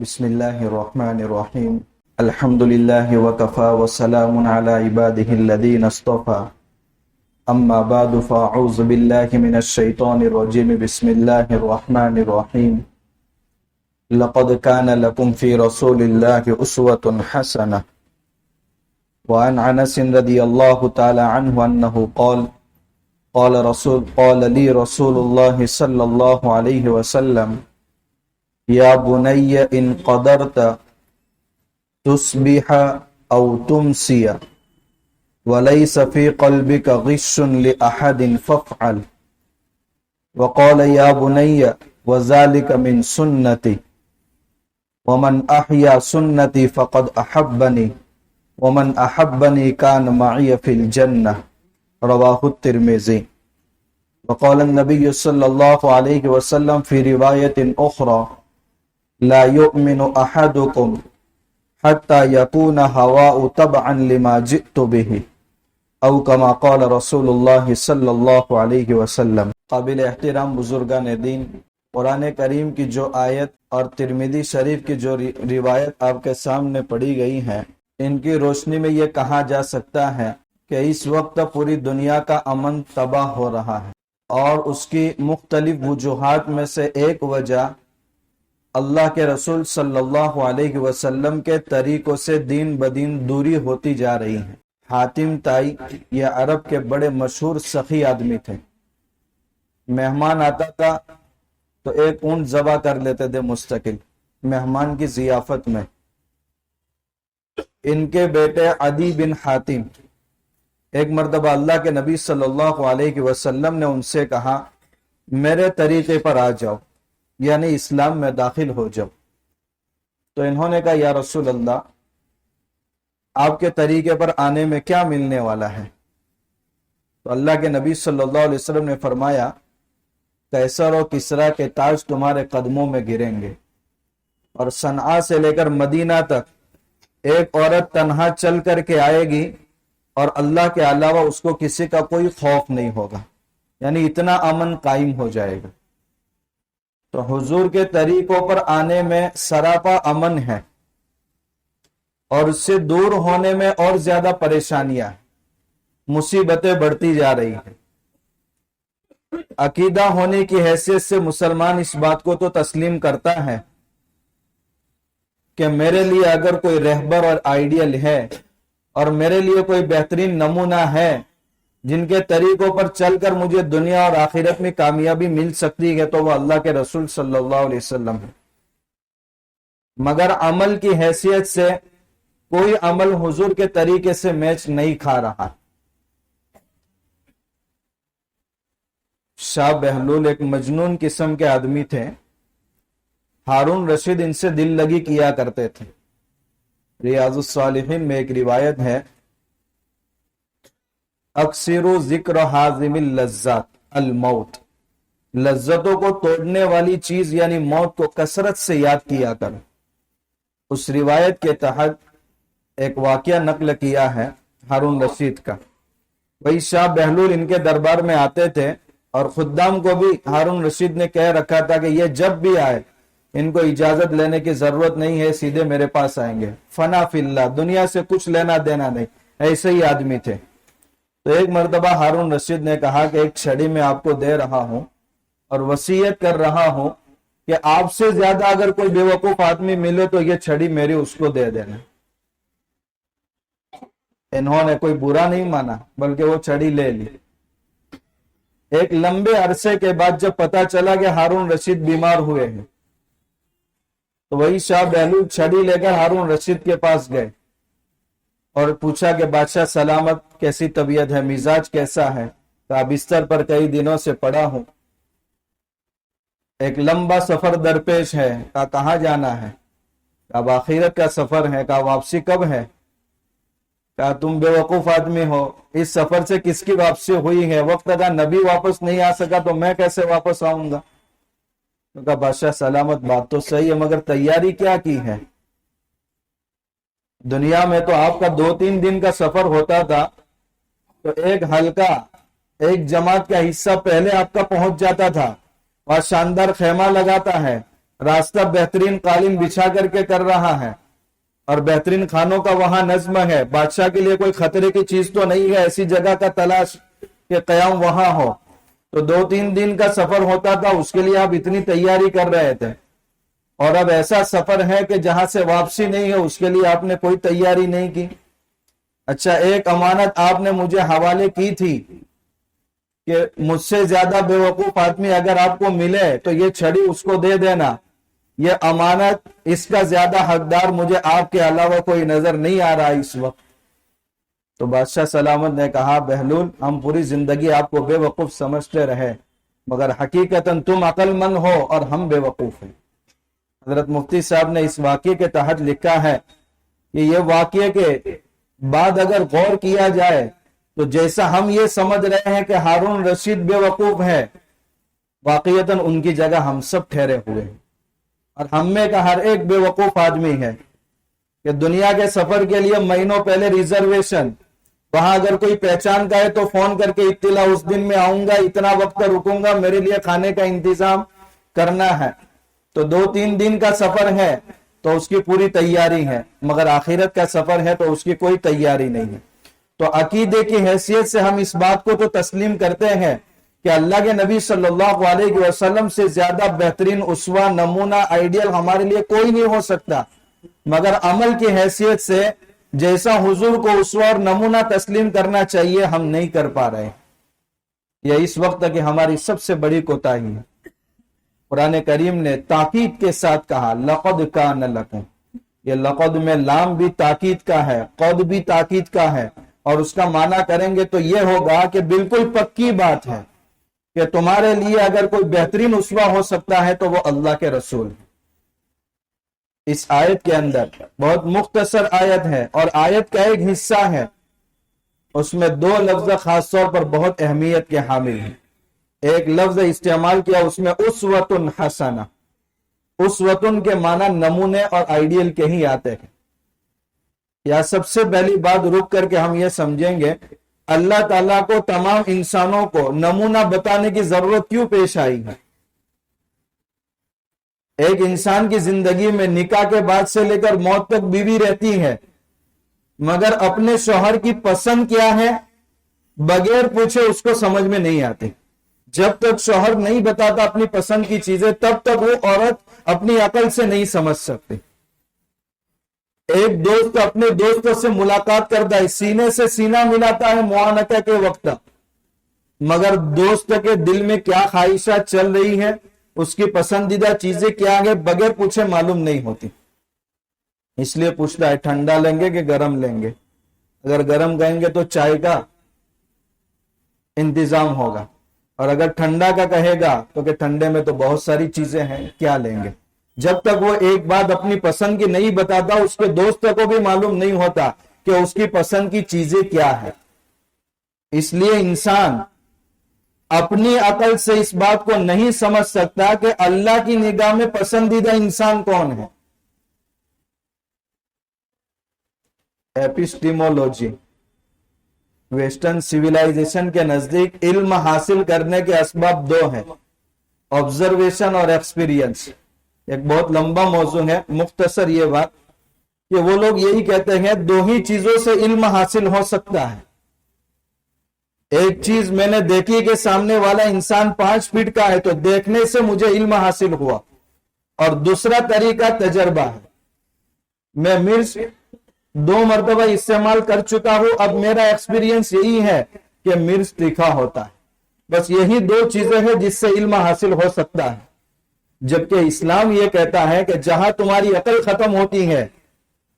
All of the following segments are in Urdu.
بسم الله الرحمن الرحيم. الحمد لله وكفى وسلام على عباده الذين اصطفى. أما بعد فأعوذ بالله من الشيطان الرجيم. بسم الله الرحمن الرحيم. لقد كان لكم في رسول الله أسوة حسنة. وعن أنس رضي الله تعالى عنه أنه قال لي رسول الله صلى الله عليه وسلم: یا بنی ان قدرت تصبح او تمسی وليس في قلبك غش لأحد فافعل. وقال یا بنی وذلك من سنتي ومن احیا سنتي فقد احبني ومن احبني كان معي في الجنة. رواہ الترمذی. وقال النبي صلى الله عليه وسلم في رواية أخرى: لا يؤمن احدكم حتى يكون هواء تبعا لما جئت به او كما قال رسول الله صلی اللہ علیہ وسلم. قابل احترام بزرگان دین، قرآن کریم کی جو آیت اور ترمذی شریف کی جو روایت آپ کے سامنے پڑھی گئی ہیں، ان کی روشنی میں یہ کہا جا سکتا ہے کہ اس وقت پوری دنیا کا امن تباہ ہو رہا ہے، اور اس کی مختلف وجوہات میں سے ایک وجہ اللہ کے رسول صلی اللہ علیہ وسلم کے طریقوں سے دین بدین دوری ہوتی جا رہی ہے. حاتم تائی یہ عرب کے بڑے مشہور سخی آدمی تھے. مہمان آتا تھا تو ایک اونٹ ذبح کر لیتے تھے مستقل مہمان کی ضیافت میں. ان کے بیٹے عدی بن حاتم ایک مرتبہ اللہ کے نبی صلی اللہ علیہ وسلم نے ان سے کہا: میرے طریقے پر آ جاؤ، یعنی اسلام میں داخل ہو جاؤ. تو انہوں نے کہا: یا رسول اللہ، آپ کے طریقے پر آنے میں کیا ملنے والا ہے؟ تو اللہ کے نبی صلی اللہ علیہ وسلم نے فرمایا: قیصر و کسریٰ کے تاج تمہارے قدموں میں گریں گے، اور صنعاء سے لے کر مدینہ تک ایک عورت تنہا چل کر کے آئے گی اور اللہ کے علاوہ اس کو کسی کا کوئی خوف نہیں ہوگا، یعنی اتنا امن قائم ہو جائے گا. تو حضور کے طریقوں پر آنے میں سراپا امن ہے، اور اس سے دور ہونے میں اور زیادہ پریشانیاں ہیں، مصیبتیں بڑھتی جا رہی ہیں. عقیدہ ہونے کی حیثیت سے مسلمان اس بات کو تو تسلیم کرتا ہے کہ میرے لیے اگر کوئی رہبر اور آئیڈیل ہے اور میرے لیے کوئی بہترین نمونہ ہے جن کے طریقوں پر چل کر مجھے دنیا اور آخرت میں کامیابی مل سکتی ہے، تو وہ اللہ کے رسول صلی اللہ علیہ وسلم ہے. مگر عمل کی حیثیت سے کوئی عمل حضور کے طریقے سے میچ نہیں کھا رہا. شاہ بہلول ایک مجنون قسم کے آدمی تھے. ہارون رشید ان سے دل لگی کیا کرتے تھے. ریاض الصالحین میں ایک روایت ہے: اکثر ذکر حازم اللذات الموت، لذتوں کو توڑنے والی چیز یعنی موت کو کثرت سے یاد کیا کر. اس روایت کے تحت ایک واقعہ نقل کیا ہے ہارون رشید کا. وہی شاہ بہلول ان کے دربار میں آتے تھے، اور خدام کو بھی ہارون رشید نے کہہ رکھا تھا کہ یہ جب بھی آئے ان کو اجازت لینے کی ضرورت نہیں ہے، سیدھے میرے پاس آئیں گے. فنا فی اللہ، دنیا سے کچھ لینا دینا نہیں، ایسے ہی آدمی تھے. تو ایک مرتبہ ہارون رشید نے کہا کہ ایک چھڑی میں آپ کو دے رہا ہوں اور وصیت کر رہا ہوں کہ آپ سے زیادہ اگر کوئی بے وقوف آدمی ملے تو یہ چھڑی میری اس کو دے دینا. انہوں نے کوئی برا نہیں مانا بلکہ وہ چھڑی لے لی. ایک لمبے عرصے کے بعد جب پتا چلا کہ ہارون رشید بیمار ہوئے ہیں تو وہی شاہ بہلول چھڑی لے کر ہارون رشید کے پاس گئے اور پوچھا کہ بادشاہ سلامت، کیسی طبیعت ہے، مزاج کیسا ہے؟ کہا بستر پر کئی دنوں سے پڑا ہوں، ایک لمبا سفر درپیش ہے. کہا کہاں جانا ہے؟ کہا آخرت کا سفر ہے. کہا واپسی کب ہے؟ کہا تم بے وقوف آدمی ہو، اس سفر سے کس کی واپسی ہوئی ہے؟ وقت کا نبی واپس نہیں آ سکا تو میں کیسے واپس آؤں گا؟ تو کہا بادشاہ سلامت، بات تو صحیح ہے مگر تیاری کیا کی ہے؟ دنیا میں تو آپ کا 2-3 دن کا سفر ہوتا تھا تو ایک حلقہ، ایک جماعت کا حصہ پہلے آپ کا پہنچ جاتا تھا، اور شاندار خیمہ لگاتا ہے، راستہ بہترین قالین بچھا کر کے کر رہا ہے اور بہترین کھانوں کا وہاں نظم ہے، بادشاہ کے لیے کوئی خطرے کی چیز تو نہیں ہے ایسی جگہ کا تلاش کہ قیام وہاں ہو، تو 2-3 دن کا سفر ہوتا تھا، اس کے لیے آپ اتنی تیاری کر رہے تھے، اور اب ایسا سفر ہے کہ جہاں سے واپسی نہیں ہے، اس کے لیے آپ نے کوئی تیاری نہیں کی۔ اچھا، ایک امانت آپ نے مجھے حوالے کی تھی کہ مجھ سے زیادہ بے وقوف آدمی اگر آپ کو ملے تو یہ چھڑی اس کو دے دینا، یہ امانت، اس کا زیادہ حقدار مجھے آپ کے علاوہ کوئی نظر نہیں آ رہا اس وقت۔ تو بادشاہ سلامت نے کہا بہلول، ہم پوری زندگی آپ کو بے وقوف سمجھتے رہے، مگر حقیقتاً تم عقل مند ہو اور ہم بے وقوف ہیں۔ حضرت مفتی صاحب نے اس واقعے کے تحت لکھا ہے کہ یہ واقعے کے بعد اگر غور کیا جائے تو جیسا ہم یہ سمجھ رہے ہیں کہ ہارون رشید بے وقوف ہے، واقعیتاً ان کی جگہ ہم سب ٹھہرے ہوئے ہیں، اور ہم میں کا ہر ایک بے وقوف آدمی ہے کہ دنیا کے سفر کے لیے مہینوں پہلے ریزرویشن، وہاں اگر کوئی پہچان کا ہے تو فون کر کے اطلاع، اس دن میں آؤں گا، اتنا وقت رکوں گا، میرے لیے کھانے کا انتظام کرنا ہے۔ تو 2-3 دن کا سفر ہے تو اس کی پوری تیاری ہے، مگر آخرت کا سفر ہے تو اس کی کوئی تیاری نہیں ہے۔ تو عقیدے کی حیثیت سے ہم اس بات کو تو تسلیم کرتے ہیں کہ اللہ کے نبی صلی اللہ علیہ وسلم سے زیادہ بہترین اسوہ، نمونہ، آئیڈیل ہمارے لیے کوئی نہیں ہو سکتا، مگر عمل کی حیثیت سے جیسا حضور کو اسوہ اور نمونہ تسلیم کرنا چاہیے ہم نہیں کر پا رہے۔ یہ اس وقت کی ہماری سب سے بڑی کوتاہی ہے۔ قرآن کریم نے تاکید کے ساتھ کہا لقد کان لکم، یہ لقد میں لام بھی تاکید کا ہے، قد بھی تاکید کا ہے، اور اس کا معنی کریں گے تو یہ ہوگا کہ بالکل پکی بات ہے کہ تمہارے لیے اگر کوئی بہترین اسوہ ہو سکتا ہے تو وہ اللہ کے رسول ہے۔ اس آیت کے اندر بہت مختصر آیت ہے اور آیت کا ایک حصہ ہے، اس میں 2 لفظ خاص طور پر بہت اہمیت کے حامل ہیں۔ ایک لفظ استعمال کیا اس میں اسوۃ حسنہ، اسوۃ کے معنی نمونے اور آئیڈیل کے ہی آتے ہیں۔ یا سب سے پہلی بات رک کر کے ہم یہ سمجھیں گے اللہ تعالیٰ کو تمام انسانوں کو نمونہ بتانے کی ضرورت کیوں پیش آئی ہے۔ ایک انسان کی زندگی میں نکاح کے بعد سے لے کر موت تک بیوی رہتی ہے، مگر اپنے شوہر کی پسند کیا ہے بغیر پوچھے اس کو سمجھ میں نہیں آتی۔ جب تک شوہر نہیں بتاتا اپنی پسند کی چیزیں تب تک وہ عورت اپنی عقل سے نہیں سمجھ سکتی۔ ایک دوست اپنے دوست سے ملاقات کرتا ہے، سینے سے سینہ ملاتا ہے معانقہ کے وقت، مگر دوست کے دل میں کیا خواہشات چل رہی ہے، اس کی پسندیدہ چیزیں کیا ہے بغیر پوچھے معلوم نہیں ہوتی۔ اس لیے پوچھتا ہے ٹھنڈا لیں گے کہ گرم لیں گے، اگر گرم کہیں گے تو چائے کا انتظام ہوگا، اور اگر ٹھنڈا کا کہے گا تو کہ ٹھنڈے میں تو بہت ساری چیزیں ہیں کیا لیں گے۔ جب تک وہ ایک بات اپنی پسند کی نہیں بتاتا اس کے دوست کو بھی معلوم نہیں ہوتا کہ اس کی پسند کی چیزیں کیا ہے۔ اس لیے انسان اپنی عقل سے اس بات کو نہیں سمجھ سکتا کہ اللہ کی نگاہ میں پسندیدہ انسان کون ہے۔ ایپسٹیمولوجی ویسٹرن سیولائزیشن کے نزدیک علم حاصل کرنے کے اسباب 2 ہیں، آبزرویشن اور ایکسپیرینس۔ ایک بہت لمبا موضوع ہے، مختصر یہ بات کہ وہ لوگ یہی کہتے ہیں 2 ہی چیزوں سے علم حاصل ہو سکتا ہے۔ ایک چیز میں نے دیکھی کہ سامنے والا انسان 5 فٹ کا ہے تو دیکھنے سے مجھے علم حاصل ہوا، اور دوسرا طریقہ تجربہ ہے۔ میں مرچ 2 مرتبہ استعمال کر چکا ہوں، اب میرا ایکسپیرینس یہی ہے کہ مرچ تیکھا ہوتا ہے۔ بس یہی 2 چیزیں ہیں جس سے علم حاصل ہو سکتا ہے، جبکہ اسلام یہ کہتا ہے کہ جہاں تمہاری عقل ختم ہوتی ہے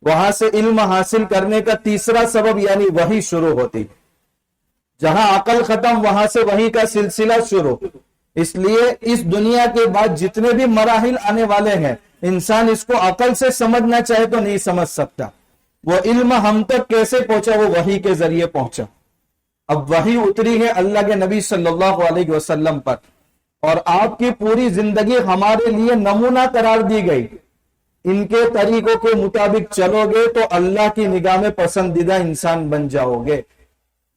وہاں سے علم حاصل کرنے کا تیسرا سبب یعنی وحی شروع ہوتی ہے۔ جہاں عقل ختم وہاں سے وحی کا سلسلہ شروع۔ اس لیے اس دنیا کے بعد جتنے بھی مراحل آنے والے ہیں انسان اس کو عقل سے سمجھنا چاہے تو نہیں سمجھ سکتا۔ وہ علم ہم تک کیسے پہنچا؟ وہ وحی کے ذریعے پہنچا۔ اب وحی اتری ہے اللہ کے نبی صلی اللہ علیہ وسلم پر، اور آپ کی پوری زندگی ہمارے لیے نمونہ قرار دی گئی۔ ان کے طریقوں کے مطابق چلو گے تو اللہ کی نگاہ میں پسندیدہ انسان بن جاؤ گے،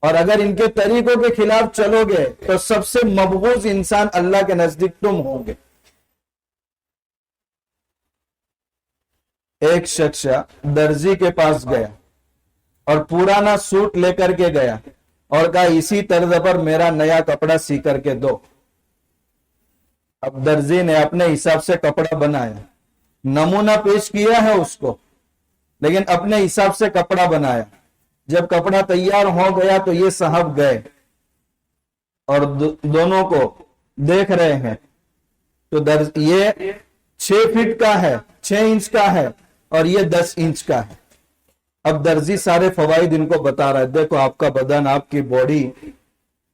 اور اگر ان کے طریقوں کے خلاف چلو گے تو سب سے مبغوض انسان اللہ کے نزدیک تم ہوں گے۔ ایک شخص درزی کے پاس گیا اور پرانا سوٹ لے کر کے گیا اور کہا اسی طرز پر میرا نیا کپڑا سی کر کے دو. اب درزی نے اپنے حساب سے کپڑا بنایا, نمونہ پیش کیا ہے اس کو, لیکن اپنے حساب سے کپڑا بنایا. جب کپڑا تیار ہو گیا تو یہ صاحب گئے اور دونوں کو دیکھ رہے ہیں تو یہ 6 فٹ کا ہے, 6 انچ کا ہے اور یہ 10 انچ کا ہے. اب درزی سارے فوائد ان کو بتا رہا ہے, دیکھو آپ کا بدن, آپ کی باڈی,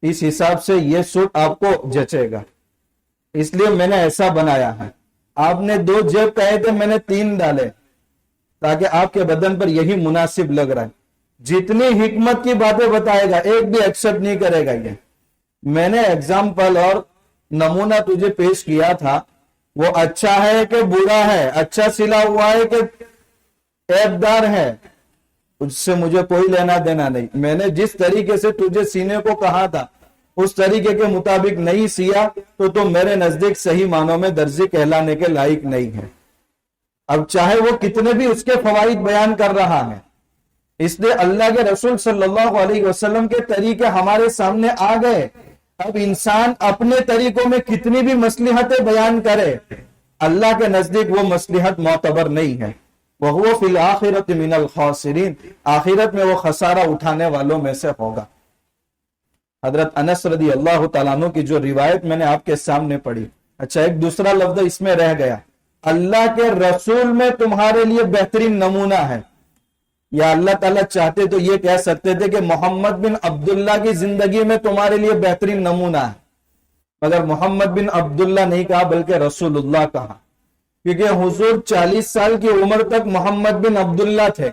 اس حساب سے یہ سوٹ آپ کو جچے گا, اس لیے میں نے ایسا بنایا ہے. آپ نے 2 جیب کہے تھے, میں نے 3 ڈالے تاکہ آپ کے بدن پر یہی مناسب لگ رہا ہے. جتنی حکمت کی باتیں بتائے گا ایک بھی ایکسپٹ نہیں کرے گا. یہ میں نے ایگزامپل اور نمونہ تجھے پیش کیا تھا, وہ اچھا ہے کہ برا ہے, اچھا سلا ہوا ہے کہ عیب دار ہے, اس سے مجھے کوئی لینا دینا نہیں. میں نے جس طریقے سے تجھے سینے کو کہا تھا اس طریقے کے مطابق نہیں سیا تو میرے نزدیک صحیح معنوں میں درزی کہلانے کے لائق نہیں ہے. اب چاہے وہ کتنے بھی اس کے فوائد بیان کر رہا ہے, اس لیے اللہ کے رسول صلی اللہ علیہ وسلم کے طریقے ہمارے سامنے آ گئے. اب انسان اپنے طریقوں میں کتنی بھی مصلحتیں بیان کرے, اللہ کے نزدیک وہ مصلحت معتبر نہیں ہے. وَهُوَ فِي الْآخِرَةِ مِنَ الْخَاسِرِينَ, آخرت میں وہ خسارہ اٹھانے والوں میں سے ہوگا. حضرت انس رضی اللہ تعالیٰ عنہ کی جو روایت میں نے آپ کے سامنے پڑھی, اچھا ایک دوسرا لفظ اس میں رہ گیا, اللہ کے رسول میں تمہارے لیے بہترین نمونہ ہے. یا اللہ تعالیٰ چاہتے تو یہ کہہ سکتے تھے کہ محمد بن عبداللہ کی زندگی میں تمہارے لیے بہترین نمونہ ہے, مگر محمد بن عبداللہ نہیں کہا بلکہ رسول اللہ کہا, کیونکہ حضور 40 سال کی عمر تک محمد بن عبداللہ تھے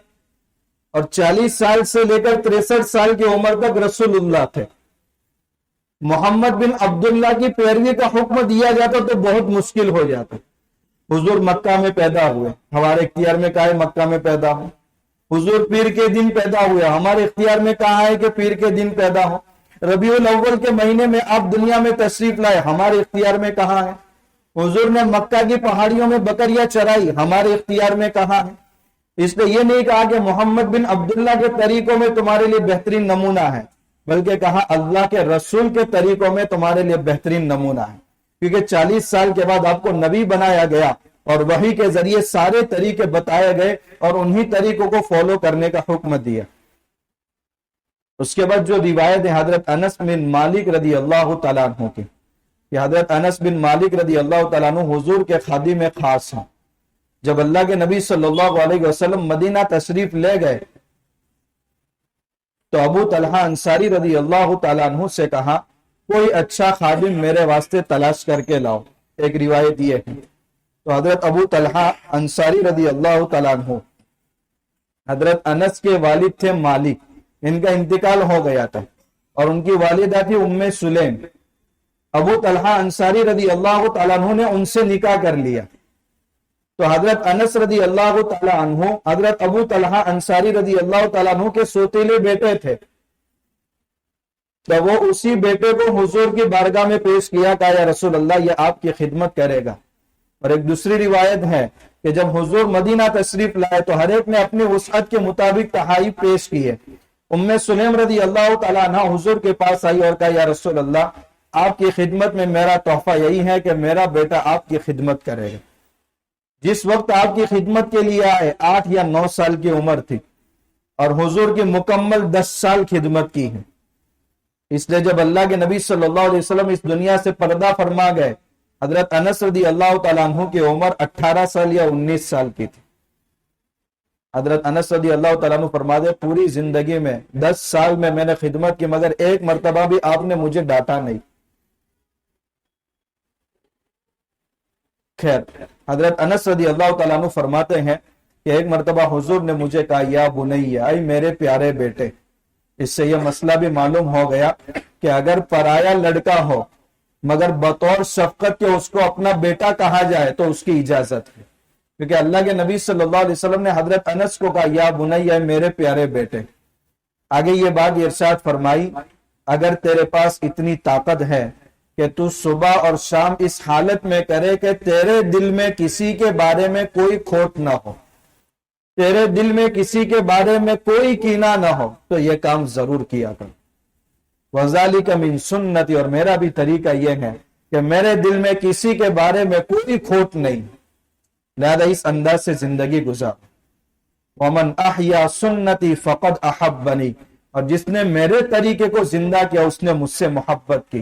اور 40 سال سے لے کر 63 سال کی عمر تک رسول اللہ تھے. محمد بن عبداللہ کی پیروی کا حکم دیا جاتا تو بہت مشکل ہو جاتا. حضور مکہ میں پیدا ہوئے, ہمارے اختیار میں کہا ہے مکہ میں پیدا ہو. حضور پیر کے دن پیدا ہوئے, ہمارے اختیار میں کہا ہے کہ پیر کے دن پیدا ہو. ربیع الاول کے مہینے میں آپ دنیا میں تشریف لائے, ہمارے اختیار میں کہا ہے. حضور نے مکہ کی پہاڑیوں میں بکریاں چرائی, ہمارے اختیار میں کہا ہے. اس لیے یہ نہیں کہا کہ محمد بن عبداللہ کے طریقوں میں تمہارے لیے بہترین نمونہ ہے, بلکہ کہا اللہ کے رسول کے طریقوں میں تمہارے لیے بہترین نمونہ ہے. کیونکہ 40 سال کے بعد آپ کو نبی بنایا گیا اور وحی کے ذریعے سارے طریقے بتائے گئے اور انہی طریقوں کو فالو کرنے کا حکم دیا. اس کے بعد جو روایت ہے حضرت انس بن مالک رضی اللہ تعالیٰ عنہ کی, کہ حضرت انس بن مالک رضی اللہ تعالیٰ عنہ حضور کے خادم خاص ہیں. جب اللہ کے نبی صلی اللہ علیہ وسلم مدینہ تشریف لے گئے تو ابو طلحہ انصاری رضی اللہ تعالیٰ عنہ سے کہا کوئی اچھا خادم میرے واسطے تلاش کر کے لاؤ. ایک روایت یہ ہے. تو حضرت ابو طلحہ انصاری رضی اللہ تعالیٰ عنہ حضرت انس کے والد تھے مالک, ان کا انتقال ہو گیا تھا اور ان کی والدہ تھی ام سلیم. ابو طلحہ انصاری رضی اللہ تعالیٰ عنہ نے ان سے نکاح کر لیا. تو حضرت انس رضی اللہ تعالیٰ عنہ حضرت ابو طلحہ انصاری رضی اللہ تعالیٰ عنہ کے سوتیلے بیٹے تھے. تو وہ اسی بیٹے کو حضور کی بارگاہ میں پیش کیا کہ یا رسول اللہ یہ آپ کی خدمت کرے گا. اور ایک دوسری روایت ہے کہ جب حضور مدینہ تشریف لائے تو ہر ایک نے اپنی وسعت کے مطابق تحائف پیش کیے. ام سلیم رضی اللہ تعالیٰ عنہ حضور کے پاس آئی اور کہا یا رسول اللہ آپ کی خدمت میں میرا تحفہ یہی ہے کہ میرا بیٹا آپ کی خدمت کرے گا. جس وقت آپ کی خدمت کے لیے آئے 8 یا 9 سال کی عمر تھی اور حضور کی مکمل 10 سال خدمت کی ہے. اس لیے جب اللہ کے نبی صلی اللہ علیہ وسلم اس دنیا سے پردہ فرما گئے حضرت انس رضی اللہ تعالیٰ عنہ کی عمر 18 سال یا 19 سال کی تھی. حضرت انس رضی اللہ تعالیٰ عنہ فرماتے پوری زندگی میں 10 سال میں نے خدمت کی مگر ایک مرتبہ بھی آپ نے مجھے ڈانٹا نہیں. خیر, حضرت انس رضی اللہ تعالیٰ عنہ فرماتے ہیں کہ ایک مرتبہ حضور نے مجھے کہا یا بنی, اے میرے پیارے بیٹے. اس سے یہ مسئلہ بھی معلوم ہو گیا کہ اگر پرایا لڑکا ہو مگر بطور شفقت کے اس کو اپنا بیٹا کہا جائے تو اس کی اجازت ہے, کیونکہ اللہ کے نبی صلی اللہ علیہ وسلم نے حضرت انس کو کہا یا بنی, اے میرے پیارے بیٹے. آگے یہ بات ارشاد فرمائی اگر تیرے پاس اتنی طاقت ہے کہ تو صبح اور شام اس حالت میں کرے کہ تیرے دل میں کسی کے بارے میں کوئی کھوٹ نہ ہو, تیرے دل میں کسی کے بارے میں کوئی کینہ نہ ہو تو یہ کام ضرور کیا کر. وذالک من سنتی، اور میرا بھی طریقہ یہ ہے کہ میرے دل میں کسی کے بارے میں کوئی کھوٹ نہیں، لہذا اس انداز سے زندگی گزار. ومن احیا سنتی فقد احبنی، اور جس نے میرے طریقے کو زندہ کیا اس نے مجھ سے محبت کی.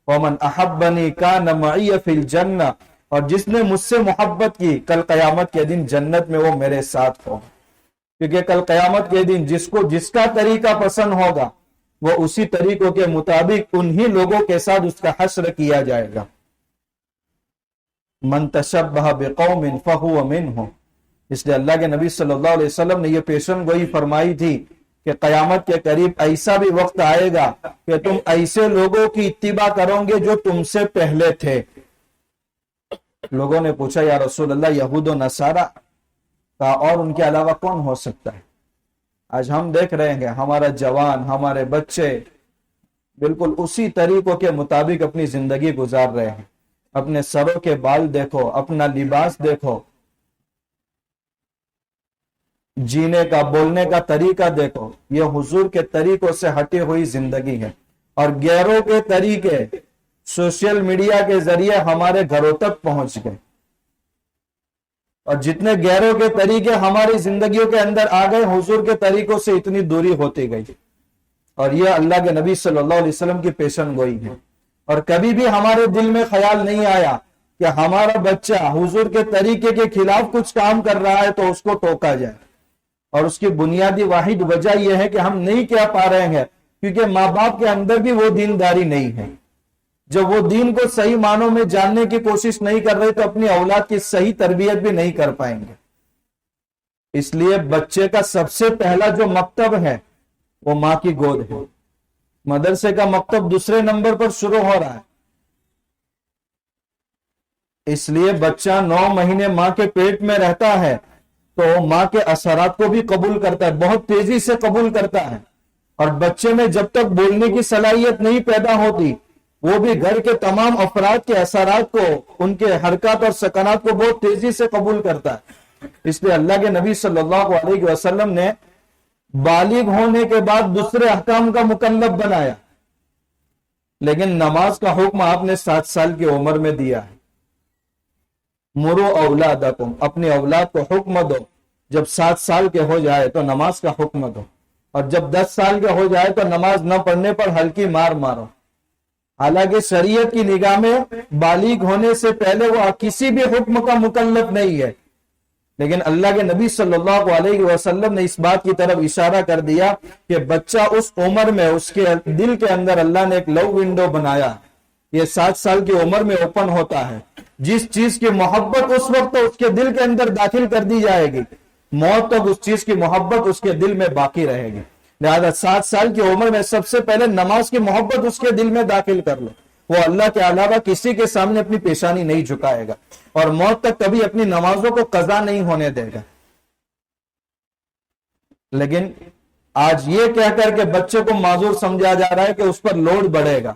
ومن احبنی کان معی فی الجنہ، اور جس نے مجھ سے محبت کی کل قیامت کے دن جنت میں وہ میرے ساتھ ہو. کیونکہ کل قیامت کے دن جس کو جس کا طریقہ پسند ہوگا وہ اسی طریقوں کے مطابق انہی لوگوں کے ساتھ اس کا حشر کیا جائے گا. من تشبہ بقوم فہو منہم، اس لیے اللہ کے نبی صلی اللہ علیہ وسلم نے یہ پیشن گوئی فرمائی تھی کہ قیامت کے قریب ایسا بھی وقت آئے گا کہ تم ایسے لوگوں کی اتباع کرو گے جو تم سے پہلے تھے. لوگوں نے پوچھا یا رسول اللہ یہود و نصارہ کا اور ان کے علاوہ کون ہو سکتا ہے؟ آج ہم دیکھ رہے ہیں ہمارا جوان، ہمارے بچے بالکل اسی طریقوں کے مطابق اپنی زندگی گزار رہے ہیں. اپنے سروں کے بال دیکھو، اپنا لباس دیکھو، جینے کا بولنے کا طریقہ دیکھو، یہ حضور کے طریقوں سے ہٹی ہوئی زندگی ہے. اور غیروں کے طریقے سوشل میڈیا کے ذریعے ہمارے گھروں تک پہنچ گئے، اور جتنے غیروں کے طریقے ہماری زندگیوں کے اندر آ گئے حضور کے طریقوں سے اتنی دوری ہوتی گئی. اور یہ اللہ کے نبی صلی اللہ علیہ وسلم کی پیشن گوئی ہے. اور کبھی بھی ہمارے دل میں خیال نہیں آیا کہ ہمارا بچہ حضور کے طریقے کے خلاف کچھ کام کر رہا ہے تو اس کو ٹوکا جائے. اور اس کی بنیادی واحد وجہ یہ ہے کہ ہم نہیں کیا پا رہے ہیں کیونکہ ماں باپ کے اندر بھی وہ دینداری نہیں ہے. جب وہ دین کو صحیح معنوں میں جاننے کی کوشش نہیں کر رہے تو اپنی اولاد کی صحیح تربیت بھی نہیں کر پائیں گے. اس لیے بچے کا سب سے پہلا جو مکتب ہے وہ ماں کی گود ہے. مدرسے کا مکتب دوسرے نمبر پر شروع ہو رہا ہے. اس لیے بچہ 9 مہینے ماں کے پیٹ میں رہتا ہے تو ماں کے اثرات کو بھی قبول کرتا ہے، بہت تیزی سے قبول کرتا ہے. اور بچے میں جب تک بولنے کی صلاحیت نہیں پیدا ہوتی وہ بھی گھر کے تمام افراد کے اثرات کو، ان کے حرکات اور سکنات کو بہت تیزی سے قبول کرتا ہے. اس لیے اللہ کے نبی صلی اللہ علیہ وسلم نے بالغ ہونے کے بعد دوسرے احکام کا مکلف بنایا، لیکن نماز کا حکم آپ نے 7 سال کی عمر میں دیا ہے. مرو اولادکم، اپنی اولاد کو حکم دو جب 7 سال کے ہو جائے تو نماز کا حکم دو، اور جب 10 سال کے ہو جائے تو نماز نہ پڑھنے پر ہلکی مار مارو. حالانکہ شریعت کی نگاہ میں بالغ ہونے سے پہلے وہ کسی بھی حکم کا مکلف نہیں ہے، لیکن اللہ کے نبی صلی اللہ علیہ وسلم نے اس بات کی طرف اشارہ کر دیا کہ بچہ اس عمر میں اس کے دل کے اندر اللہ نے ایک لو ونڈو بنایا. یہ 7 سال کی عمر میں اوپن ہوتا ہے. جس چیز کی محبت اس وقت اس کے دل کے اندر داخل کر دی جائے گی، موت تک اس چیز کی محبت اس کے دل میں باقی رہے گی. لہذا 7 سال کی عمر میں سب سے پہلے نماز کی محبت اس کے دل میں داخل کر لو. وہ اللہ کے علاوہ کسی کے سامنے اپنی پیشانی نہیں جھکائے گا اور موت تک کبھی اپنی نمازوں کو قضا نہیں ہونے دے گا. لیکن آج یہ کہہ کر کے بچے کو معذور سمجھا جا رہا ہے کہ اس پر لوڈ بڑھے گا،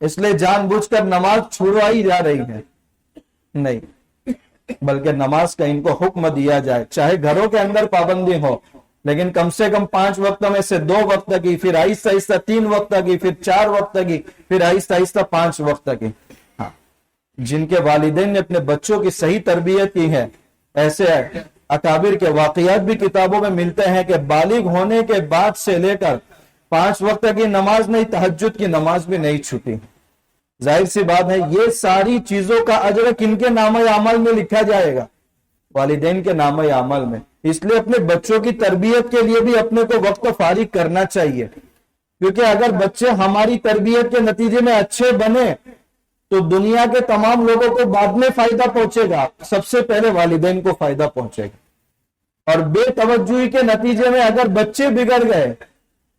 اس لیے جان بوجھ کر نماز چھڑوائی جا رہی ہے. نہیں، بلکہ نماز کا ان کو حکم دیا جائے، چاہے گھروں کے اندر پابندی ہو لیکن کم سے کم 5 وقت میں سے 2 وقت کی، پھر آہستہ آہستہ 3 وقت کی، پھر 4 وقت کی، پھر آہستہ آہستہ 5 وقت کی. ہاں، جن کے والدین نے اپنے بچوں کی صحیح تربیت کی ہے، ایسے اکابر کے واقعات بھی کتابوں میں ملتے ہیں کہ بالغ ہونے کے بعد سے لے کر 5 وقت کی نماز نہیں، تہجد کی نماز بھی نہیں چھوٹی. ظاہر سی بات ہے یہ ساری چیزوں کا اجر کن کے نامہ اعمال میں لکھا جائے گا؟ والدین کے نامہ اعمال میں. اس لیے اپنے بچوں کی تربیت کے لیے بھی اپنے کو وقت فارغ کرنا چاہیے، کیونکہ اگر بچے ہماری تربیت کے نتیجے میں اچھے بنے تو دنیا کے تمام لوگوں کو بعد میں فائدہ پہنچے گا، سب سے پہلے والدین کو فائدہ پہنچے گا. اور بے توجہی کے نتیجے میں اگر بچے بگڑ گئے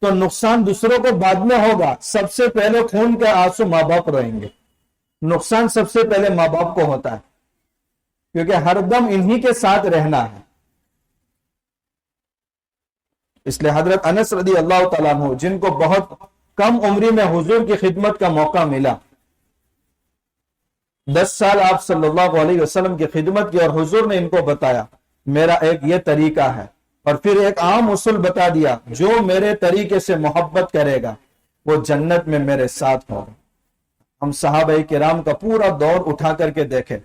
تو نقصان دوسروں کو بعد میں ہوگا. سب سے پہلے خون کے آنسو ماں باپ رہیں گے. نقصان سب سے پہلے ماں باپ کو ہوتا ہے کیونکہ ہر دم انہی کے ساتھ رہنا ہے. اس لیے حضرت انس رضی اللہ تعالیٰ عنہ جن کو بہت کم عمری میں حضور کی خدمت کا موقع ملا، 10 سال آپ صلی اللہ علیہ وسلم کی خدمت کی اور حضور نے ان کو بتایا میرا ایک یہ طریقہ ہے، اور پھر ایک عام اصول بتا دیا، جو میرے طریقے سے محبت کرے گا وہ جنت میں میرے ساتھ ہوگا۔ ہم صحابہ کرام کا پورا دور اٹھا کر کے دیکھیں،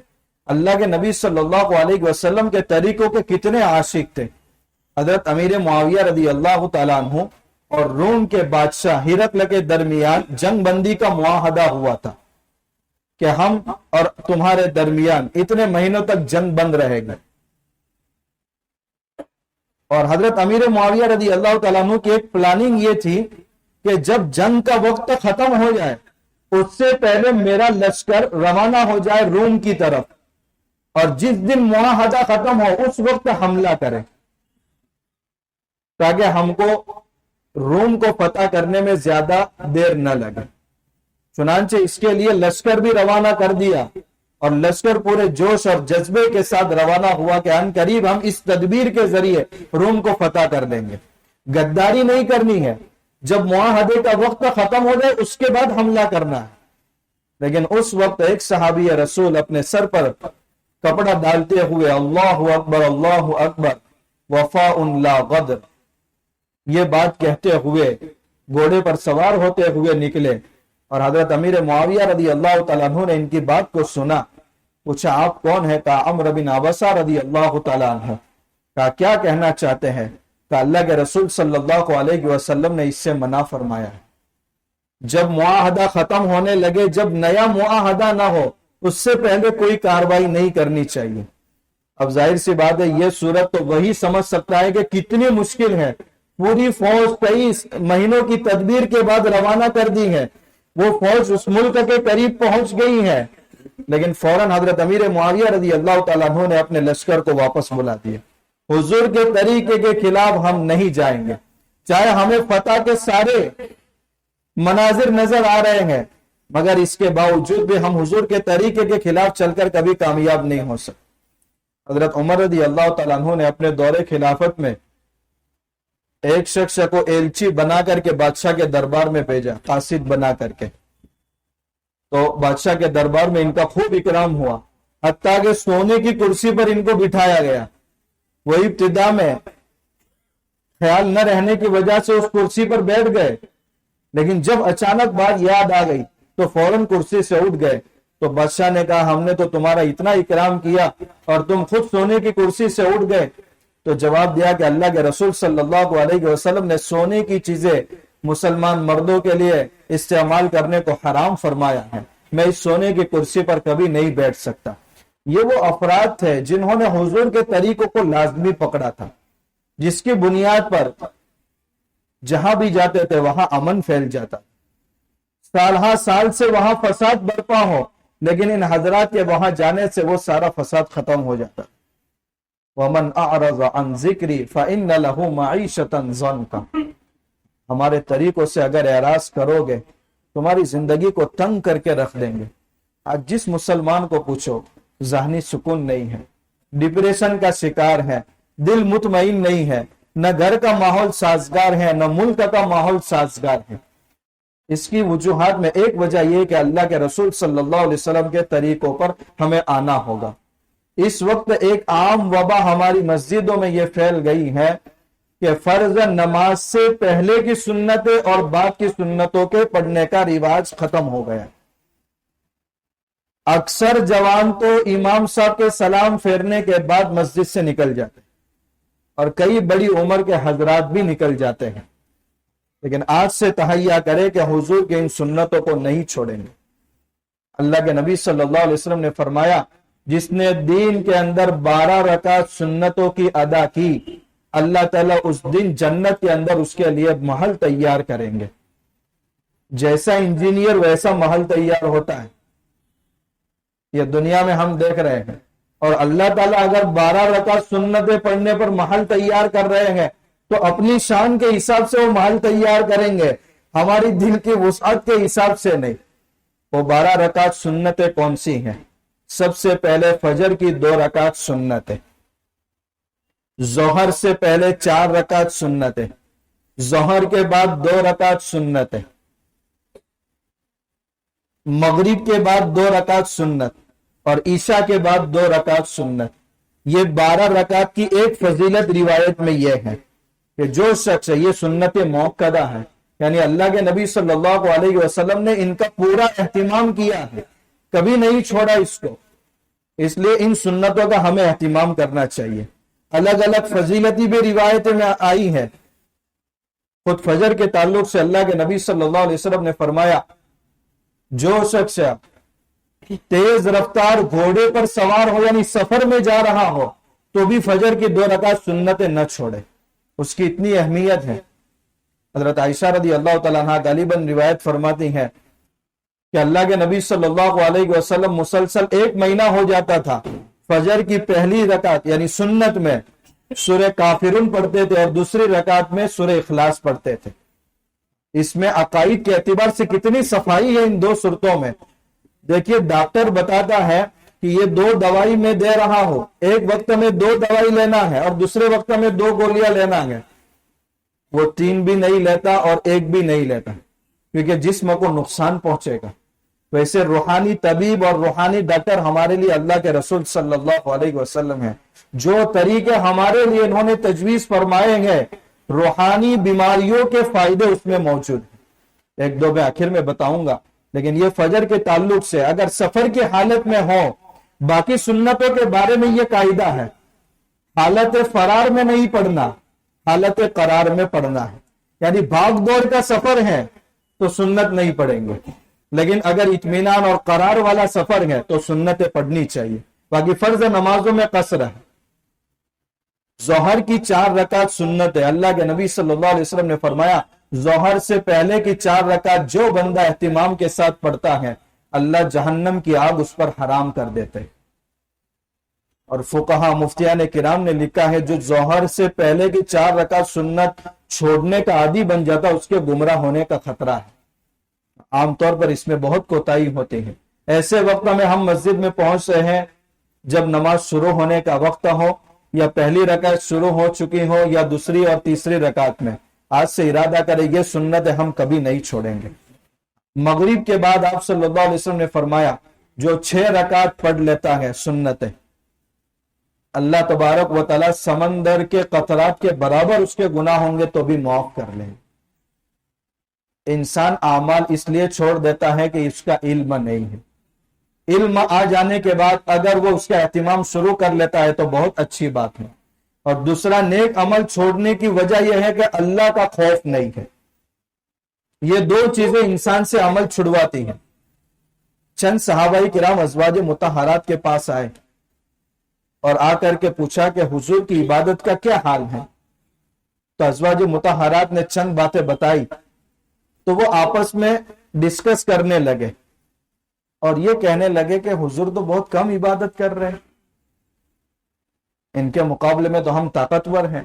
اللہ کے نبی صلی اللہ علیہ وسلم کے طریقوں کے کتنے عاشق تھے۔ حضرت امیر معاویہ رضی اللہ تعالیٰ عنہ اور روم کے بادشاہ ہرقل کے درمیان جنگ بندی کا معاہدہ ہوا تھا کہ ہم اور تمہارے درمیان اتنے مہینوں تک جنگ بند رہے گی، اور حضرت امیر معاویہ رضی اللہ تعالیٰ عنہ کی ایک پلاننگ یہ تھی کہ جب جنگ کا وقت ختم ہو جائے اس سے پہلے میرا لشکر روانہ ہو جائے روم کی طرف، اور جس دن معاہدہ ختم ہو اس وقت حملہ کرے، تاکہ ہم کو روم کو فتح کرنے میں زیادہ دیر نہ لگے۔ چنانچہ اس کے لیے لشکر بھی روانہ کر دیا، اور لشکر پورے جوش اور جذبے کے ساتھ روانہ ہوا کہ ان قریب ہم اس تدبیر کے ذریعے روم کو فتح کر دیں گے۔ غداری نہیں کرنی ہے، جب معاہدے کا وقت ختم ہو جائے اس کے بعد حملہ کرنا ہے۔ لیکن اس وقت ایک صحابی رسول اپنے سر پر کپڑا ڈالتے ہوئے اللہ اکبر وفاء لا غدر، یہ بات کہتے ہوئے گھوڑے پر سوار ہوتے ہوئے نکلے، اور حضرت امیر معاویہ رضی اللہ تعالیٰ عنہ نے ان کی بات کو سنا، پوچھا آپ کون ہیں؟ کہا عمرو بن عبسہ رضی اللہ تعالیٰ عنہ۔ کہا کیا کہنا چاہتے ہیں؟ کہا اللہ کے رسول صلی اللہ علیہ وسلم نے اس سے منع فرمایا ہے، جب معاہدہ ختم ہونے لگے، جب نیا معاہدہ نہ ہو اس سے پہلے کوئی کاروائی نہیں کرنی چاہیے۔ اب ظاہر سی بات ہے یہ صورت تو وہی سمجھ سکتا ہے کہ کتنی مشکل ہے، پوری فوج 23 مہینوں کی تدبیر کے بعد روانہ کر دی ہے، وہ فوج اس ملک کے قریب پہنچ گئی ہے، لیکن فوراً حضرت امیر معاویہ رضی اللہ تعالیٰ عنہ نے اپنے لشکر کو واپس بلا دیا۔ حضور کے طریقے کے خلاف ہم نہیں جائیں گے، چاہے ہمیں فتح کے سارے مناظر نظر آ رہے ہیں، مگر اس کے باوجود بھی ہم حضور کے طریقے کے خلاف چل کر کبھی کامیاب نہیں ہو سکتے۔ حضرت عمر رضی اللہ تعالیٰ عنہ نے اپنے دور خلافت میں ایک شخص کو ایلچی بنا کر کے بادشاہ کے دربار میں بھیجا، قاصد بنا کر کے، تو بادشاہ کے دربار میں ان کا خوب اکرام ہوا، حتیٰ کہ سونے کی کرسی پر ان کو بٹھایا گیا۔ وہ ابتدا میں خیال نہ رہنے کی وجہ سے اس کرسی پر بیٹھ گئے، لیکن جب اچانک بات یاد آ گئی تو فوراً کرسی سے اٹھ گئے۔ تو بادشاہ نے کہا ہم نے تو تمہارا اتنا اکرام کیا اور تم خود سونے کی کرسی سے اٹھ گئے۔ تو جواب دیا کہ اللہ کے رسول صلی اللہ علیہ وسلم نے سونے کی چیزیں مسلمان مردوں کے لیے استعمال کرنے کو حرام فرمایا ہے، میں اس سونے کی کرسی پر کبھی نہیں بیٹھ سکتا۔ یہ وہ افراد تھے جنہوں نے حضور کے طریقوں کو لازمی پکڑا تھا، جس کی بنیاد پر جہاں بھی جاتے تھے وہاں امن پھیل جاتا، سال ہا سال سے وہاں فساد برپا ہو، لیکن ان حضرات کے وہاں جانے سے وہ سارا فساد ختم ہو جاتا۔ وَمَنْ أَعْرَضَ عَنْ ذِكْرِي فَإِنَّ لَهُ مَعِيشَةً ضَنْكًا، ہمارے طریقوں سے اگر اعراض کرو گے تمہاری زندگی کو تنگ کر کے رکھ دیں گے۔ آج جس مسلمان کو پوچھو ذہنی سکون نہیں ہے، ڈپریشن کا شکار ہے، دل مطمئن نہیں ہے، نہ گھر کا ماحول سازگار ہے نہ ملک کا ماحول سازگار ہے۔ اس کی وجوہات میں ایک وجہ یہ کہ اللہ کے رسول صلی اللہ علیہ وسلم کے طریقوں پر ہمیں آنا ہوگا۔ اس وقت ایک عام وبا ہماری مسجدوں میں یہ پھیل گئی ہے کہ فرض نماز سے پہلے کی سنتیں اور بعد کی سنتوں کے پڑھنے کا رواج ختم ہو گیا۔ اکثر جوان تو امام صاحب کے سلام پھیرنے کے بعد مسجد سے نکل جاتے ہیں، اور کئی بڑی عمر کے حضرات بھی نکل جاتے ہیں، لیکن آج سے تہیا کرے کہ حضور کے ان سنتوں کو نہیں چھوڑیں گے۔ اللہ کے نبی صلی اللہ علیہ وسلم نے فرمایا جس نے دین کے اندر 12 رکعت سنتوں کی ادا کی، اللہ تعالیٰ اس دن جنت کے اندر اس کے لیے محل تیار کریں گے۔ جیسا انجینئر ویسا محل تیار ہوتا ہے، یہ دنیا میں ہم دیکھ رہے ہیں، اور اللہ تعالیٰ اگر 12 رکعت سنتیں پڑھنے پر محل تیار کر رہے ہیں تو اپنی شان کے حساب سے وہ محل تیار کریں گے، ہماری دل کی وسعت کے حساب سے نہیں۔ وہ 12 رکعت سنتیں کون سی ہیں؟ سب سے پہلے فجر کی 2 رکعت سنتیں، ظہر سے پہلے 4 رکعت سنتیں، ظہر کے بعد 2 رکعت سنتیں، مغرب کے بعد 2 رکعت سنت، اور عشاء کے بعد 2 رکعت سنت۔ یہ 12 رکعت کی ایک فضیلت روایت میں یہ ہے کہ جو شخص ہے، یہ سنت موقدہ ہے، یعنی اللہ کے نبی صلی اللہ علیہ وسلم نے ان کا پورا اہتمام کیا ہے، کبھی نہیں چھوڑا اس کو، اس لیے ان سنتوں کا ہمیں اہتمام کرنا چاہیے۔ الگ الگ فضیلتی بھی روایتیں میں آئی ہیں۔ خود فجر کے تعلق سے اللہ کے نبی صلی اللہ علیہ وسلم نے فرمایا، جو شخص تیز رفتار گھوڑے پر سوار ہو، یعنی سفر میں جا رہا ہو، تو بھی فجر کی 2 رکعت سنتیں نہ چھوڑے، اس کی اتنی اہمیت ہے۔ حضرت عائشہ رضی اللہ تعالیٰ عنہ غالباً روایت فرماتی ہیں کہ اللہ کے نبی صلی اللہ علیہ وسلم مسلسل 1 مہینہ ہو جاتا تھا، فجر کی پہلی رکعت یعنی سنت میں سورہ کافرون پڑھتے تھے اور دوسری رکعت میں سورہ اخلاص پڑھتے تھے۔ اس میں عقائد کے اعتبار سے کتنی صفائی ہے ان 2 صورتوں میں۔ دیکھیے، ڈاکٹر بتاتا ہے کہ یہ 2 دوائی میں دے رہا ہوں، ایک وقت میں 2 دوائی لینا ہے اور دوسرے وقت میں 2 گولیاں لینا ہے، وہ 3 بھی نہیں لیتا اور 1 بھی نہیں لیتا، کیونکہ جسم کو نقصان پہنچے گا۔ ویسے روحانی طبیب اور روحانی ڈاکٹر ہمارے لیے اللہ کے رسول صلی اللہ علیہ وسلم ہیں۔ جو طریقے ہمارے لیے انہوں نے تجویز فرمائے ہیں، روحانی بیماریوں کے فائدے اس میں موجود ہیں۔ 1-2 میں آخر میں بتاؤں گا، لیکن یہ فجر کے تعلق سے اگر سفر کی حالت میں ہو، باقی سنتوں کے بارے میں یہ قاعدہ ہے، حالت فرار میں نہیں پڑھنا، حالت قرار میں پڑھنا ہے۔ یعنی بھاگ دوڑ کا سفر ہے تو سنت نہیں پڑھیں گے، لیکن اگر اطمینان اور قرار والا سفر ہے تو سنتیں پڑھنی چاہیے۔ باقی فرض نمازوں میں قصر ہے۔ ظہر کی 4 رکعت سنت ہے۔ اللہ کے نبی صلی اللہ علیہ وسلم نے فرمایا، ظہر سے پہلے کی 4 رکعت جو بندہ اہتمام کے ساتھ پڑھتا ہے، اللہ جہنم کی آگ اس پر حرام کر دیتے۔ اور فقہا مفتیان کرام نے لکھا ہے، جو ظہر سے پہلے کی 4 رکعت سنت چھوڑنے کا عادی بن جاتا، اس کے گمراہ ہونے کا خطرہ ہے۔ عام طور پر اس میں بہت کوتاہی ہوتی ہے۔ ایسے وقت میں ہم مسجد میں پہنچ رہے ہیں جب نماز شروع ہونے کا وقت ہو، یا پہلی رکعت شروع ہو چکی ہو، یا دوسری اور تیسری رکعت میں، آج سے ارادہ کریں یہ سنت ہم کبھی نہیں چھوڑیں گے۔ مغرب کے بعد آپ صلی اللہ علیہ وسلم نے فرمایا، جو 6 رکعت پڑھ لیتا ہے سنتیں، اللہ تبارک و تعالی سمندر کے قطرات کے برابر اس کے گناہ ہوں گے تو بھی معاف کر لیں۔ انسان اعمال اس لیے چھوڑ دیتا ہے کہ اس کا علم نہیں ہے۔ علم آ جانے کے بعد اگر وہ اس کا اہتمام شروع کر لیتا ہے تو بہت اچھی بات ہے۔ اور دوسرا، نیک عمل چھوڑنے کی وجہ یہ ہے کہ اللہ کا خوف نہیں ہے۔ یہ 2 چیزیں انسان سے عمل چھڑواتی ہیں۔ چند صحابہ کرام ازواج مطہرات کے پاس آئے اور آ کر کے پوچھا کہ حضور کی عبادت کا کیا حال ہے؟ تو ازواج مطہرات نے چند باتیں بتائی، تو وہ آپس میں ڈسکس کرنے لگے اور یہ کہنے لگے کہ حضور تو بہت کم عبادت کر رہے ہیں، ان کے مقابلے میں تو ہم طاقتور ہیں۔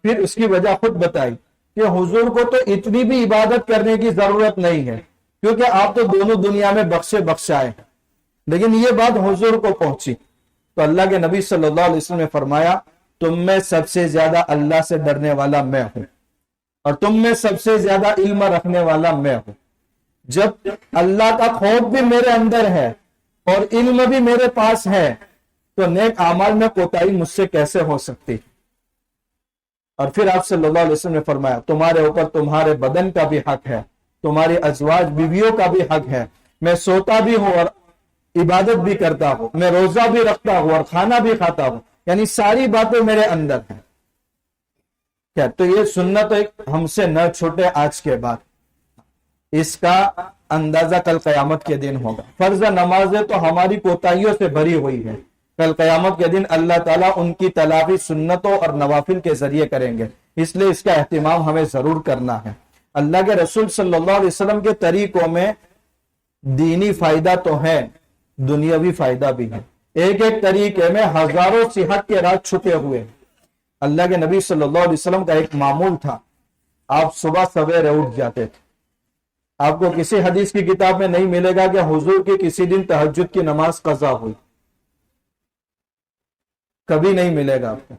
پھر اس کی وجہ خود بتائی کہ حضور کو تو اتنی بھی عبادت کرنے کی ضرورت نہیں ہے، کیونکہ آپ تو دونوں دنیا میں بخشائے ہیں۔ لیکن یہ بات حضور کو پہنچی تو اللہ کے نبی صلی اللہ علیہ وسلم نے فرمایا، تم میں سب سے زیادہ اللہ سے ڈرنے والا میں ہوں، اور تم میں سب سے زیادہ علم رکھنے والا میں ہوں۔ جب اللہ کا خوف بھی میرے اندر ہے اور علم بھی میرے پاس ہے تو نیک اعمال میں کوتاہی مجھ سے کیسے ہو سکتی؟ اور پھر آپ صلی اللہ علیہ وسلم نے فرمایا، تمہارے اوپر تمہارے بدن کا بھی حق ہے، تمہاری ازواج بیویوں کا بھی حق ہے۔ میں سوتا بھی ہوں اور عبادت بھی کرتا ہوں، میں روزہ بھی رکھتا ہوں اور کھانا بھی کھاتا ہوں، یعنی ساری باتیں میرے اندر ہیں۔ کیا تو یہ سنت ہم سے نہ چھوٹے آج کے بعد، اس کا اندازہ کل قیامت کے دن ہوگا۔ فرض نمازیں تو ہماری کوتاہیوں سے بھری ہوئی ہے، کل قیامت کے دن اللہ تعالیٰ ان کی تلافی سنتوں اور نوافل کے ذریعے کریں گے، اس لیے اس کا اہتمام ہمیں ضرور کرنا ہے۔ اللہ کے رسول صلی اللہ علیہ وسلم کے طریقوں میں دینی فائدہ تو ہے، دنیاوی فائدہ بھی ہے۔ ایک ایک طریقے میں ہزاروں صحت کے راز چھپے ہوئے ہیں۔ اللہ کے نبی صلی اللہ علیہ وسلم کا ایک معمول تھا، آپ صبح سویرے اٹھ جاتے تھے۔ آپ کو کسی حدیث کی کتاب میں نہیں ملے گا کہ حضور کی کسی دن تہجد کی نماز قضا ہوئی، کبھی نہیں ملے گا آپ کو۔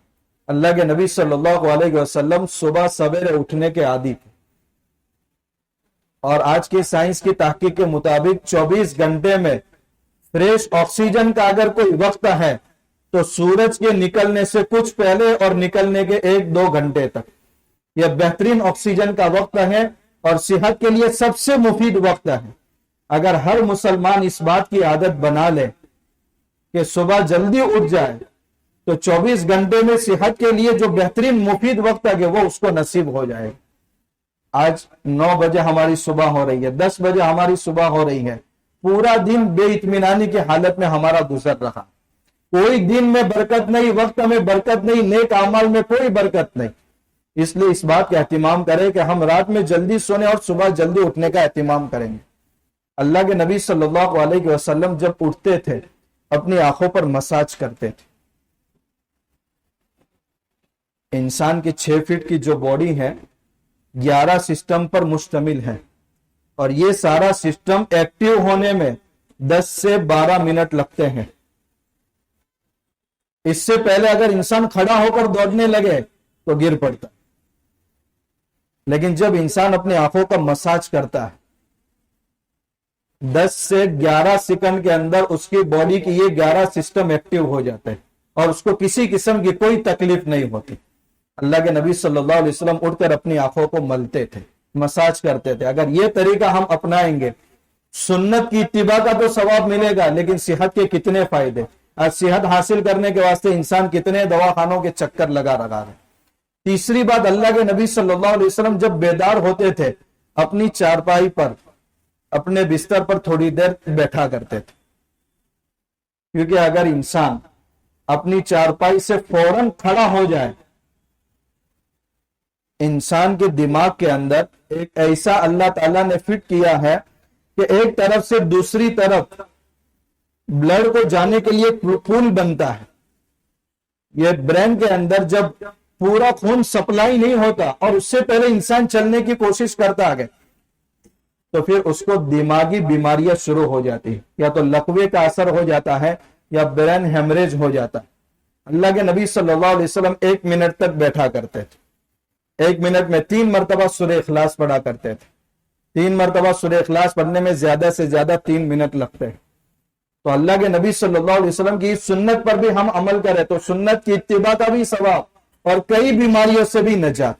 اللہ کے نبی صلی اللہ علیہ وسلم صبح سویرے اٹھنے کے عادی تھے، اور آج کی سائنس کی تحقیق کے مطابق 24 گھنٹے میں فریش آکسیجن کا اگر کوئی وقت ہے تو سورج کے نکلنے سے کچھ پہلے اور نکلنے کے 1-2 گھنٹے تک یہ بہترین آکسیجن کا وقت ہے اور صحت کے لیے سب سے مفید وقت ہے. اگر ہر مسلمان اس بات کی عادت بنا لے کہ صبح جلدی اٹھ جائے تو 24 گھنٹے میں صحت کے لیے جو بہترین مفید وقت ہے وہ اس کو نصیب ہو جائے. آج 9 بجے ہماری صبح ہو رہی ہے, 10 بجے ہماری صبح ہو رہی ہے, پورا دن بے اطمینانی کی حالت میں ہمارا گزر رہا, کوئی دن میں برکت نہیں, وقت میں برکت نہیں, نیک اعمال میں کوئی برکت نہیں. اس لیے اس بات کا اہتمام کریں کہ ہم رات میں جلدی سونے اور صبح جلدی اٹھنے کا اہتمام کریں گے. اللہ کے نبی صلی اللہ علیہ وسلم جب اٹھتے تھے اپنی آنکھوں پر مساج کرتے تھے. انسان کی 6 فٹ کی جو باڈی ہے 11 سسٹم پر مشتمل ہے اور یہ سارا سسٹم ایکٹیو ہونے میں 10 سے 12 منٹ لگتے ہیں. اس سے پہلے اگر انسان کھڑا ہو کر دوڑنے لگے تو گر پڑتا, لیکن جب انسان اپنی آنکھوں کا مساج کرتا ہے 10 سے 11 سیکنڈ کے اندر اس کی باڈی کی یہ 11 سسٹم ایکٹیو ہو جاتے ہیں اور اس کو کسی قسم کی کوئی تکلیف نہیں ہوتی. اللہ کے نبی صلی اللہ علیہ وسلم اٹھ کر اپنی آنکھوں کو ملتے تھے, مساج کرتے تھے. اگر یہ طریقہ ہم اپنائیں گے, سنت کی اتباع کا تو ثواب ملے گا, لیکن صحت کے کتنے فائدے, اور صحت حاصل کرنے کے واسطے انسان کتنے دواخانوں کے چکر لگا رہا ہے. تیسری بات, اللہ کے نبی صلی اللہ علیہ وسلم جب بیدار ہوتے تھے اپنی چارپائی پر, اپنے بستر پر تھوڑی دیر بیٹھا کرتے تھے, کیونکہ اگر انسان اپنی چارپائی سے فوراً کھڑا ہو جائے, انسان کے دماغ کے اندر ایک ایسا اللہ تعالیٰ نے فٹ کیا ہے کہ ایک طرف سے دوسری طرف بلڈ کو جانے کے لیے پول بنتا ہے. یہ برین کے اندر جب پورا خون سپلائی نہیں ہوتا اور اس سے پہلے انسان چلنے کی کوشش کرتا ہے تو پھر اس کو دماغی بیماریاں شروع ہو جاتی ہیں, یا تو لقوے کا اثر ہو جاتا ہے یا برین ہیمریج ہو جاتا ہے. اللہ کے نبی صلی اللہ علیہ وسلم 1 منٹ تک بیٹھا کرتے تھے, 1 منٹ میں 3 مرتبہ سورہ اخلاص پڑھا کرتے تھے. 3 مرتبہ سورہ اخلاص پڑھنے میں زیادہ سے زیادہ 3 منٹ لگتے ہیں. تو اللہ کے نبی صلی اللہ علیہ وسلم کی سنت پر بھی ہم عمل کریں تو سنت کی اتباع کا بھی ثواب اور کئی بیماریوں سے بھی نجات.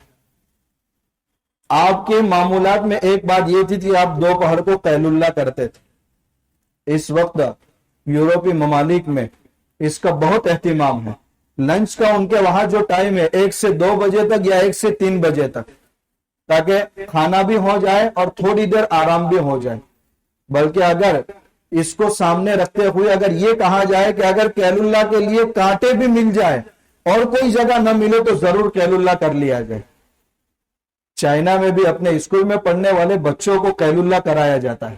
آپ کے معمولات میں ایک بات یہ تھی کہ آپ دوپہر کو قیل اللہ کرتے تھے. اس وقت یورپی ممالک میں اس کا بہت اہتمام ہے. لنچ کا ان کے وہاں جو ٹائم ہے 1 سے 2 بجے تک یا 1 سے 3 بجے تک, تاکہ کھانا بھی ہو جائے اور تھوڑی دیر آرام بھی ہو جائے. بلکہ اگر اس کو سامنے رکھتے ہوئے اگر یہ کہا جائے کہ اگر قیل اللہ کے لیے کانٹے بھی مل جائے اور کوئی جگہ نہ ملے تو ضرور قیل اللہ کر لیا جائے. چائنا میں بھی اپنے اسکول میں پڑھنے والے بچوں کو قیل اللہ کرایا جاتا ہے.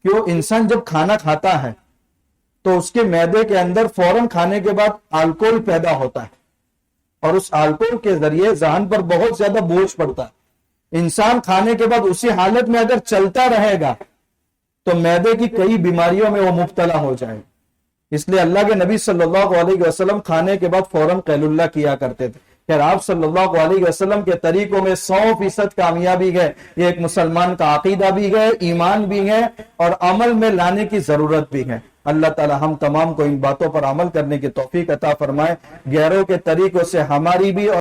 کیوں؟ انسان جب کھانا کھاتا ہے تو اس کے معدے کے اندر فوراً کھانے کے بعد الکوہل پیدا ہوتا ہے اور اس الکوہل کے ذریعے ذہن پر بہت زیادہ بوجھ پڑتا ہے. انسان کھانے کے بعد اسی حالت میں اگر چلتا رہے گا تو معدے کی کئی بیماریوں میں وہ مبتلا ہو جائے. اس لیے اللہ کے نبی صلی اللہ علیہ وسلم کھانے کے بعد فوراً قیل اللہ کیا کرتے تھے. خیر آپ صلی اللہ علیہ وسلم کے طریقوں میں 100% کامیابی ہے. یہ ایک مسلمان کا عقیدہ بھی ہے, ایمان بھی ہے اور عمل میں لانے کی ضرورت بھی ہے. اللہ تعالی ہم تمام کو ان باتوں پر عمل کرنے کی توفیق عطا فرمائے. غیروں کے طریقوں سے ہماری بھی اور